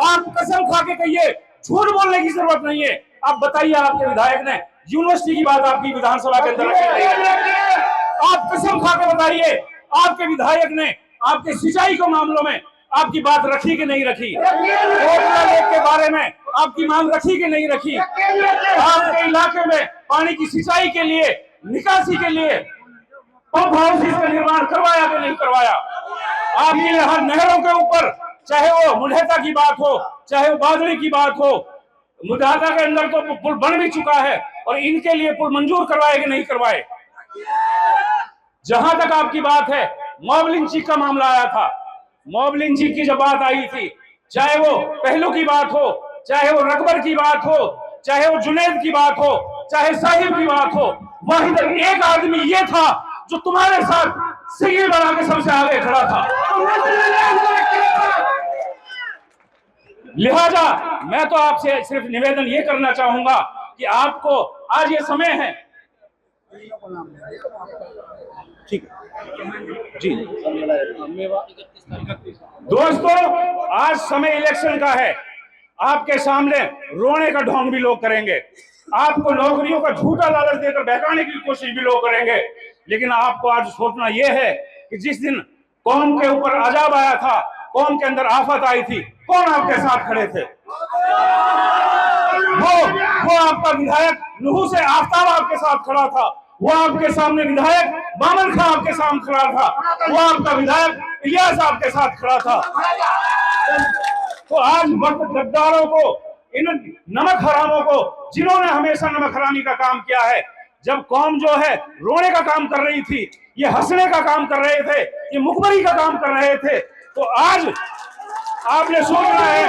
आप कसम खा के कहिए, झूठ बोलने की जरूरत नहीं है। आप बताइए, आपके विधायक ने यूनिवर्सिटी की बात आपकी विधानसभा के अंदर रखी? आप कसम खा के बताइए, आपके विधायक ने आपके सिंचाई के मामलों में आपकी बात रखी कि नहीं रखी? कोटला लेक के बारे में आपकी मांग रखी कि नहीं रखी? आपके इलाके में पानी की सिंचाई के लिए, निकासी के लिए पंप हाउस का निर्माण करवाया कि नहीं करवाया? आपके यहाँ नहरों के ऊपर, चाहे वो मुढ़ेता की बात हो, चाहे वो बादली की बात हो, मुढ़ेता के अंदर तो पुल बन भी चुका है, और इनके लिए पुल मंजूर करवाए कि नहीं करवाए? जहां तक आपकी बात है, मॉब लिंचिंग का मामला आया था, मॉब लिंचिंग की जब बात आई थी, चाहे वो पहलू की बात हो, चाहे वो रकबर की बात हो, चाहे वो जुनैद की बात हो, चाहे साहिब की बात हो, वाहिद एक आदमी ये था जो तुम्हारे साथ सिग्नल बना के सबसे आगे खड़ा था। लिहाजा मैं तो आपसे सिर्फ निवेदन ये करना चाहूंगा कि आपको आज ये समय है, ठीक है जी दोस्तों, आज समय इलेक्शन का है। आपके सामने रोने का ढोंग भी लोग करेंगे, आपको नौकरियों का झूठा लालच देकर बहकाने की कोशिश भी लोग करेंगे, लेकिन आपको आज सोचना यह है कि जिस दिन कौम के ऊपर अजाब आया था, कौम के अंदर आफत आई थी, कौन आपके साथ खड़े थे? वो आपका विधायक नूह से आफ्ताब आपके साथ खड़ा था, वो आपके सामने विधायक बामन खां आपके सामने खड़ा था, वो आपका विधायक इलियास आपके साथ खड़ा था। तो आज वक्त गद्दारों को, इन नमक हरामों को, जिन्होंने हमेशा नमक हरामी का काम किया है, जब कौम जो है रोने का काम कर रही थी, ये हंसने का काम कर रहे थे, ये मुखबरी का काम कर रहे थे, तो आज आपने सोचना है।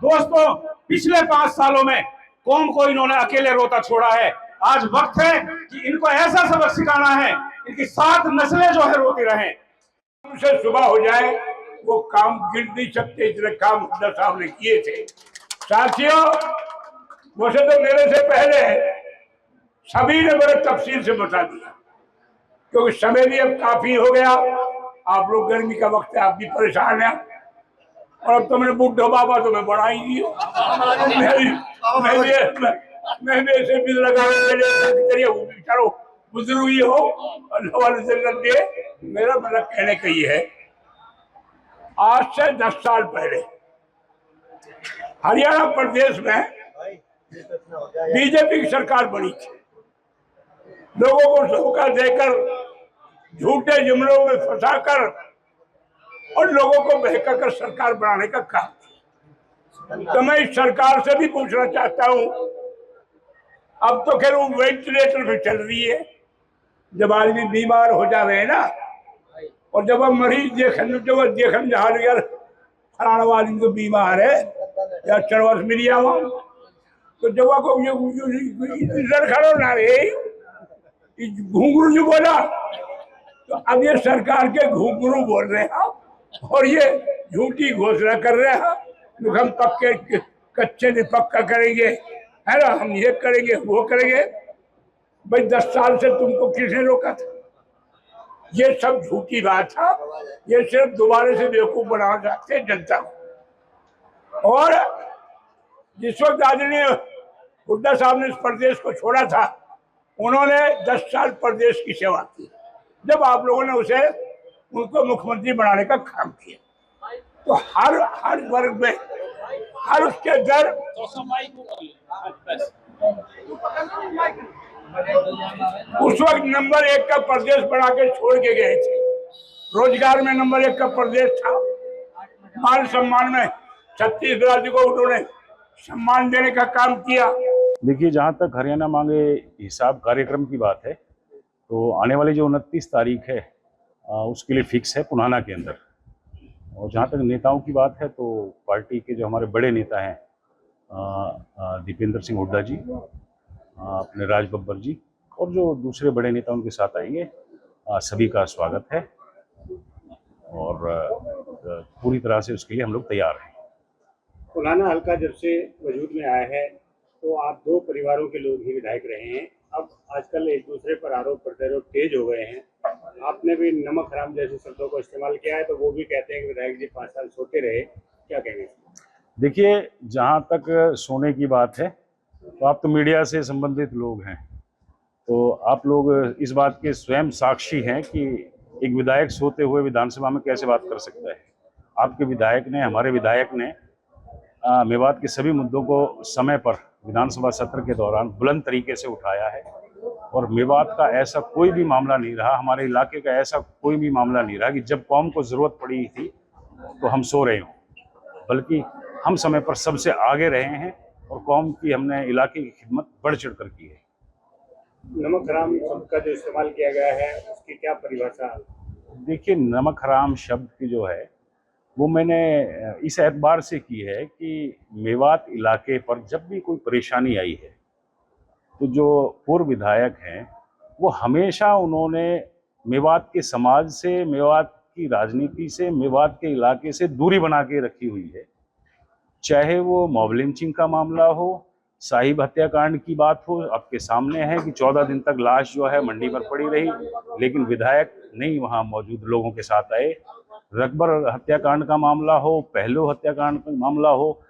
दोस्तों, पिछले 5 सालों में कौम को इन्होंने अकेले रोता छोड़ा है। आज वक्त है कि इनको ऐसा सबक सिखाना है, इनकी 7 नस्लें जो है रोती रहें। उनसे सुबह हो जाए वो काम गिर नहीं सकते, इतने काम खुदा साहब ने किए थे। साथियों, वैसे तो मेरे से पहले सभी ने बड़े तफसील से बता दिया, क्योंकि समय भी अब काफी हो गया। आप लोग गर्मी का वक्त है, आप भी परेशान हैं, और अब तो मैंने बुढ़ो बाबा तो मैं बढ़ा ही दी, मैं भी ऐसे भी लगा चलो बुजुर्ग ही हो, अल्लाह वाले से दे। मेरा मतलब कहने का ये है, आज से 10 साल पहले हरियाणा प्रदेश में बीजेपी की सरकार बनी थी। लोगों को धोखा देकर, झूठे जुमलों में फंसाकर और लोगों को बहकाकर सरकार बनाने का काम। तो मैं इस सरकार से भी पूछना चाहता हूं, अब तो खैर वो वेंटिलेटर पे चल रही है, जब आदमी बीमार हो जावे है ना, और जब हम मरीज देखन जहां यार फलाना आदमी तो बीमार है या चरवस मिल जावा, तो जब को इधर खड़ो ना रे घुंघरू जो बोला, तो अब ये सरकार के घुंघरू बोल रहे हैं और ये झूठी घोषणा कर रहे हैं, हम पक्के कच्चे ने पक्का करेंगे, है ना, हम ये करेंगे वो करेंगे। भाई 10 साल से तुमको किसने रोका था? ये सब झूठी बात था, ये सिर्फ दोबारा से बेवकूफ बनाना चाहते हैं जनता को। और जिस वक्त आदरणीय हुड्डा साहब ने इस प्रदेश को छोड़ा था, उन्होंने 10 साल प्रदेश की सेवा की, जब आप लोगों ने उनको मुख्यमंत्री बनाने का काम किया, तो हर वर्ग में, हर उसके दर उस वक्त नंबर 1 का प्रदेश बना के छोड़ के गए थे। रोजगार में नंबर 1 का प्रदेश था, मान सम्मान में 36 राज्य को उन्होंने सम्मान देने का काम किया। देखिए, जहाँ तक हरियाणा मांगे हिसाब कार्यक्रम की बात है, तो आने वाली जो 29 तारीख है उसके लिए फिक्स है पुनाना के अंदर। और जहाँ तक नेताओं की बात है, तो पार्टी के जो हमारे बड़े नेता हैं, दीपेंद्र सिंह हुड्डा जी, अपने राज बब्बर जी, और जो दूसरे बड़े नेता उनके साथ आएंगे, सभी का स्वागत है और पूरी तरह से उसके लिए हम लोग तैयार हैं। पुराना हल्का जब से वजूद में आया है, तो आप 2 परिवारों के लोग ही विधायक रहे हैं। अब आजकल दूसरे पर आरोप प्रत्यारोप तेज हो गए हैं। आपने भी नमक हराम जैसे शब्दों को इस्तेमाल किया है, तो वो भी कहते हैं कि विधायक जी 5 साल सोते रहे, क्या कहेंगे? देखिए, जहाँ तक सोने की बात है तो आप तो मीडिया से संबंधित लोग हैं, तो आप लोग इस बात के स्वयं साक्षी हैं कि एक विधायक सोते हुए विधानसभा में कैसे बात कर सकता है। आपके विधायक ने, हमारे विधायक ने मेवात के सभी मुद्दों को समय पर विधानसभा सत्र के दौरान बुलंद तरीके से उठाया है और मेवात का ऐसा कोई भी मामला नहीं रहा, हमारे इलाके का ऐसा कोई भी मामला नहीं रहा कि जब कौम को जरूरत पड़ी थी तो हम सो रहे हों, बल्कि हम समय पर सबसे आगे रहे हैं और कौम की हमने इलाके की खिदमत बढ़ चढ़ कर की है। नमक हराम शब्द का जो इस्तेमाल किया गया है, उसकी क्या परिभाषा? देखिए, नमक हराम शब्द की जो है वो मैंने इस एतबार से की है कि मेवात इलाके पर जब भी कोई परेशानी आई है तो जो पूर्व विधायक हैं वो हमेशा उन्होंने मेवात के समाज से, मेवात की राजनीति से, मेवात के इलाके से दूरी बना के रखी हुई है। चाहे वो मॉब लिंचिंग का मामला हो, साहिब हत्याकांड की बात हो, आपके सामने है कि 14 दिन तक लाश जो है मंडी पर पड़ी रही, लेकिन विधायक नहीं वहां मौजूद लोगों के साथ आए। रकबर हत्याकांड का मामला हो, पहलू हत्याकांड का मामला हो,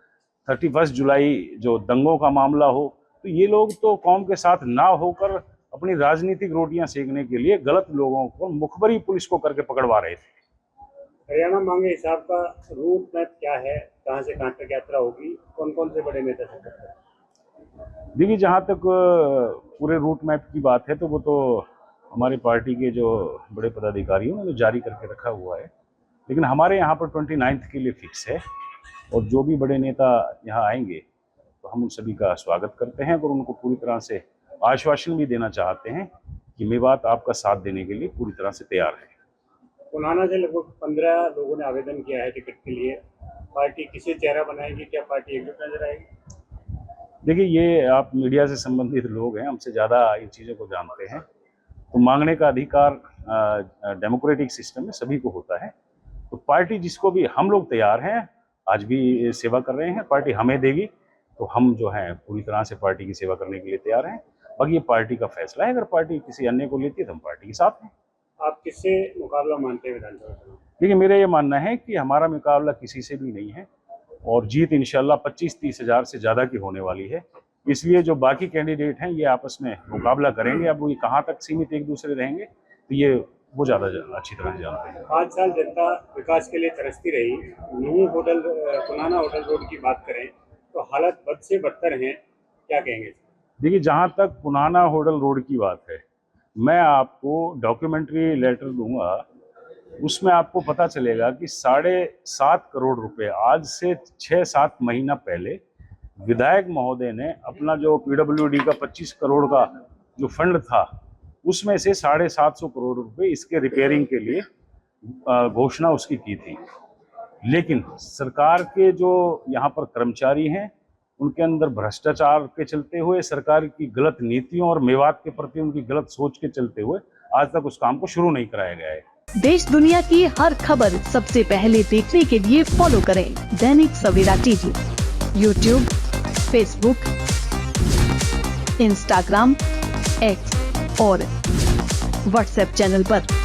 31 जुलाई जो दंगों का मामला हो, तो ये लोग तो कौम के साथ ना होकर अपनी राजनीतिक रोटियां सेकने के लिए गलत लोगों को मुखबरी पुलिस को करके पकड़वा रहे थे। हरियाणा मांगे हिसाब का रूट मैप क्या है? कहाँ से कहाँ तक यात्रा होगी? कौन कौन से बड़े नेता शिरकत करेंगे? देखिए, जहाँ तक पूरे रूट मैप की बात है तो वो तो हमारी पार्टी के जो बड़े पदाधिकारियों ने जारी करके रखा हुआ है, लेकिन हमारे यहाँ पर 29 के लिए फिक्स है और जो भी बड़े नेता यहाँ आएंगे तो हम उन सभी का स्वागत करते हैं और उनको पूरी तरह से आश्वासन भी देना चाहते हैं कि मेवात आपका साथ देने के लिए पूरी तरह से तैयार है। पुनाना से लगभग 15 लोगों ने आवेदन किया है टिकट के लिए। पार्टी किसे चेहरा बनाएगी? क्या पार्टी एकजुट नजर आएगी? देखिए, ये आप मीडिया से संबंधित लोग हैं, हमसे ज़्यादा इन चीज़ों को जानते हैं। तो मांगने का अधिकार डेमोक्रेटिक सिस्टम में सभी को होता है, तो पार्टी जिसको भी, हम लोग तैयार हैं, आज भी सेवा कर रहे हैं, पार्टी हमें देगी तो हम जो हैं पूरी तरह से पार्टी की सेवा करने के लिए तैयार हैं। बाकी ये पार्टी का फैसला है, अगर पार्टी किसी अन्य को लेती है तो हम पार्टी के साथ हैं। आप किससे मुकाबला मानते हैं विधानसभा चुनाव? देखिए, मेरा ये मानना है कि हमारा मुकाबला किसी से भी नहीं है और जीत इंशाल्लाह 25-30 हज़ार से ज़्यादा की होने वाली है। इसलिए जो बाकी कैंडिडेट हैं ये आपस में मुकाबला करेंगे। अब वो कहाँ तक सीमित एक दूसरे रहेंगे तो ये वो ज़्यादा अच्छी तरह से जानते हैं। 5 साल जनता विकास के लिए तरसती रही। New hotel, Punhana hotel road की बात करें तो हालत बद से बदतर हैं, क्या कहेंगे? देखिए, जहाँ तक पुनाना होटल रोड की बात है, मैं आपको डॉक्यूमेंट्री लेटर दूंगा, उसमें आपको पता चलेगा कि 7.5 करोड़ रुपए आज से 6-7 महीना पहले विधायक महोदय ने अपना जो PWD का 25 करोड़ का जो फंड था उसमें से 750 करोड़ रुपए इसके रिपेयरिंग के लिए घोषणा उसकी की थी। लेकिन सरकार के जो यहाँ पर कर्मचारी हैं उनके अंदर भ्रष्टाचार के चलते हुए, सरकार की गलत नीतियों और मेवात के प्रति उनकी गलत सोच के चलते हुए आज तक उस काम को शुरू नहीं कराया गया है। देश दुनिया की हर खबर सबसे पहले देखने के लिए फॉलो करें Dainik Savera TV, YouTube, Facebook, Instagram, X और व्हाट्सएप चैनल पर।